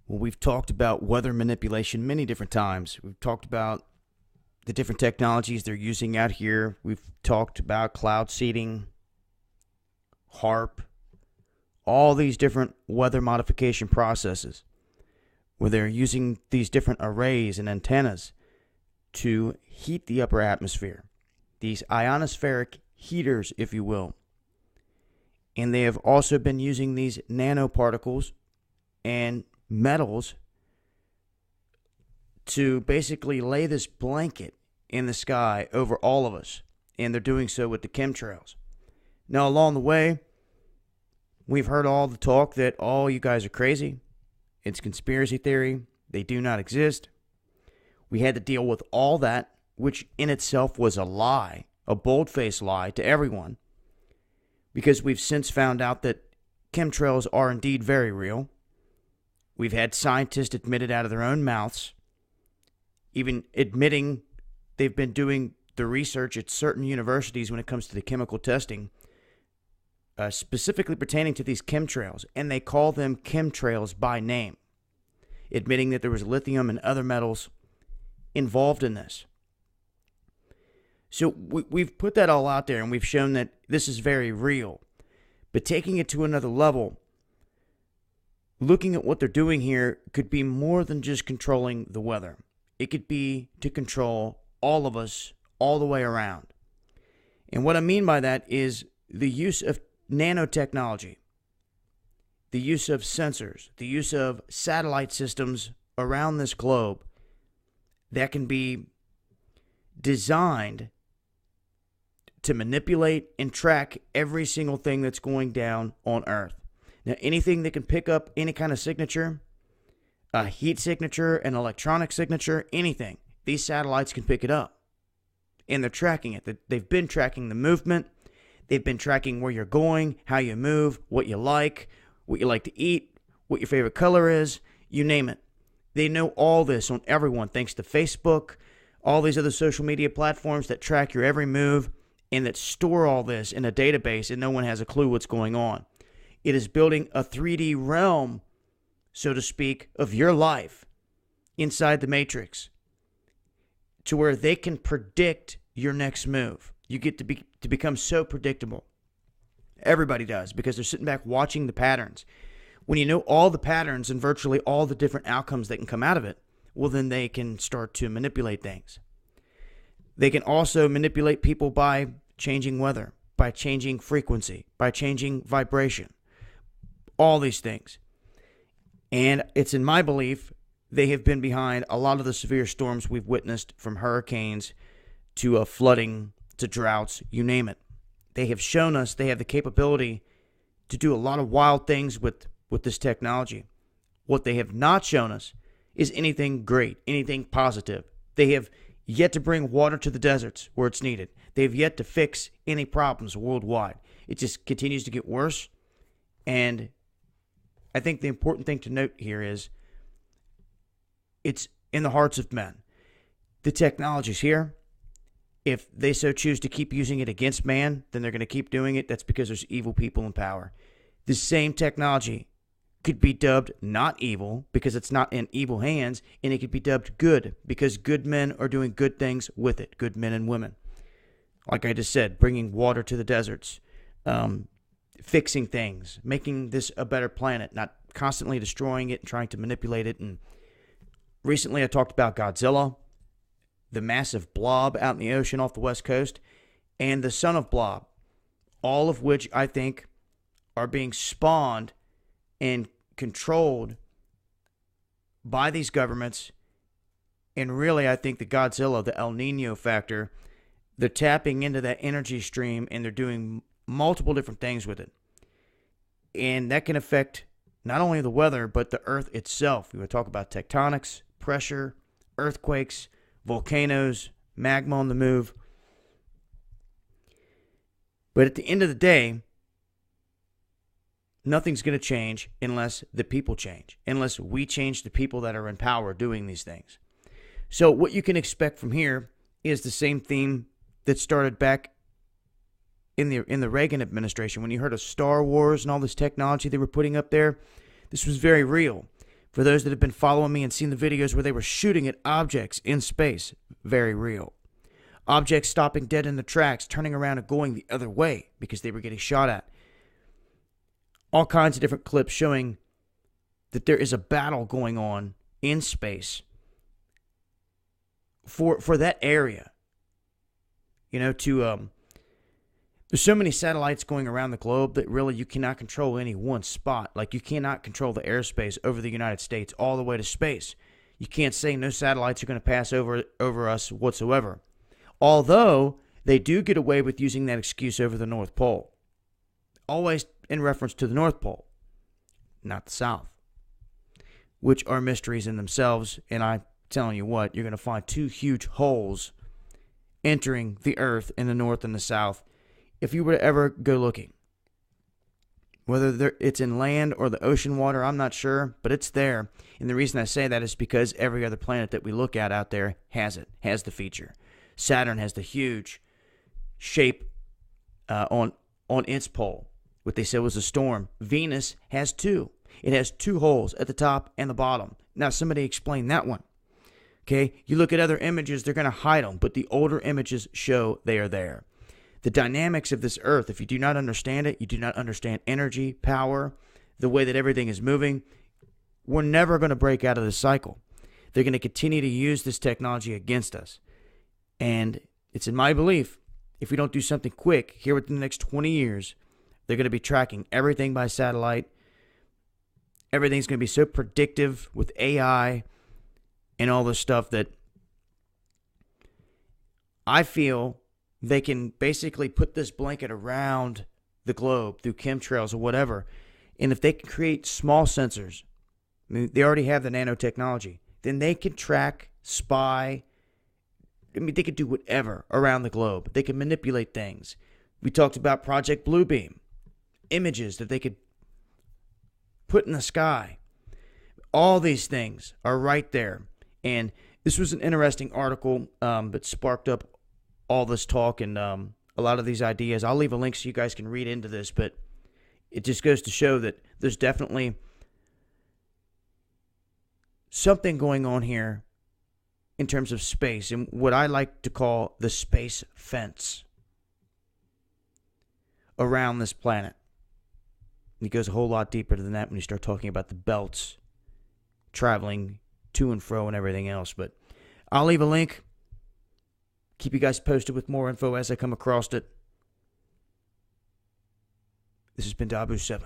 Well, we've talked about weather manipulation many different times. We've talked about the different technologies they're using out here. We've talked about cloud seeding, HARP, all these different weather modification processes where they're using these different arrays and antennas to heat the upper atmosphere. These ionospheric heaters, if you will. And they have also been using these nanoparticles and metals to basically lay this blanket in the sky over all of us. And they're doing so with the chemtrails. Now, along the way, we've heard all the talk that, oh, you guys are crazy. It's conspiracy theory. They do not exist. We had to deal with all that, which in itself was a lie, a bold-faced lie to everyone, because we've since found out that chemtrails are indeed very real. We've had scientists admit it out of their own mouths, even admitting they've been doing the research at certain universities when it comes to the chemical testing, specifically pertaining to these chemtrails, and they call them chemtrails by name, admitting that there was lithium and other metals involved in this. So we've put that all out there, and we've shown that this is very real. But taking it to another level, looking at what they're doing here could be more than just controlling the weather. It could be to control all of us all the way around. And what I mean by that is the use of nanotechnology, the use of sensors, the use of satellite systems around this globe that can be designed to manipulate and track every single thing that's going down on Earth. Now, anything that can pick up any kind of signature, a heat signature, an electronic signature, anything, these satellites can pick it up. And they're tracking it. They've been tracking the movement. They've been tracking where you're going, how you move, what you like to eat, what your favorite color is, you name it. They know all this on everyone, thanks to Facebook, all these other social media platforms that track your every move and that store all this in a database, and no one has a clue what's going on. It is building a 3D realm, so to speak, of your life inside the Matrix, to where they can predict your next move. You get to become so predictable. Everybody does, because they're sitting back watching the patterns. When you know all the patterns and virtually all the different outcomes that can come out of it, well, then they can start to manipulate things. They can also manipulate people by changing weather, by changing frequency, by changing vibration, all these things. And it's in my belief they have been behind a lot of the severe storms we've witnessed, from hurricanes to flooding to droughts, you name it. They have shown us they have the capability to do a lot of wild things with this technology. What they have not shown us is anything great, anything positive. They have yet to bring water to the deserts where it's needed. They've yet to fix any problems worldwide. It just continues to get worse. And I think the important thing to note here is it's in the hearts of men. The technology's here. If they so choose to keep using it against man, then they're going to keep doing it. That's because there's evil people in power. The same technology could be dubbed not evil because it's not in evil hands, and it could be dubbed good because good men are doing good things with it, good men and women. Like I just said, bringing water to the deserts, fixing things, making this a better planet, not constantly destroying it and trying to manipulate it. And recently I talked about Godzilla, the massive blob out in the ocean off the west coast, and the son of blob, all of which I think are being spawned and controlled by these governments. And really, I think the Godzilla, the El Nino factor, they're tapping into that energy stream and they're doing multiple different things with it. And that can affect not only the weather, but the earth itself. We would talk about tectonics, pressure, earthquakes, volcanoes, magma on the move. But at the end of the day, nothing's going to change unless the people change, unless we change the people that are in power doing these things. So what you can expect from here is the same theme that started back in the Reagan administration. When you heard of Star Wars and all this technology they were putting up there, this was very real. For those that have been following me and seen the videos where they were shooting at objects in space, very real. Objects stopping dead in the tracks, turning around and going the other way because they were getting shot at. All kinds of different clips showing that there is a battle going on in space for that area. You know, there's so many satellites going around the globe that really you cannot control any one spot. Like, you cannot control the airspace over the United States all the way to space. You can't say no satellites are going to pass over us whatsoever. Although they do get away with using that excuse over the North Pole. Always in reference to the North Pole, not the South, which are mysteries in themselves. And I'm telling you what, you're going to find two huge holes entering the Earth in the North and the South if you were to ever go looking. Whether it's in land or the ocean water, I'm not sure, but it's there. And the reason I say that is because every other planet that we look at out there has the feature. Saturn has the huge shape on its pole. What they said was a storm. Venus has two. It has two holes at the top and the bottom. Now, somebody explain that one. Okay, you look at other images, they're going to hide them, but the older images show they are there. The dynamics of this Earth, if you do not understand it, you do not understand energy, power, the way that everything is moving, we're never going to break out of this cycle. They're going to continue to use this technology against us. And it's in my belief, if we don't do something quick here within the next 20 years, they're going to be tracking everything by satellite. Everything's going to be so predictive with AI and all this stuff that I feel they can basically put this blanket around the globe through chemtrails or whatever. And if they can create small sensors, I mean, they already have the nanotechnology, then they can track, spy. I mean, they could do whatever around the globe. They can manipulate things. We talked about Project Bluebeam, images that they could put in the sky. All these things are right there. And this was an interesting article that sparked up all this talk and a lot of these ideas. I'll leave a link so you guys can read into this, but it just goes to show that there's definitely something going on here in terms of space and what I like to call the space fence around this planet. It goes a whole lot deeper than that when you start talking about the belts traveling to and fro and everything else. But I'll leave a link. Keep you guys posted with more info as I come across it. This has been Dabu 7.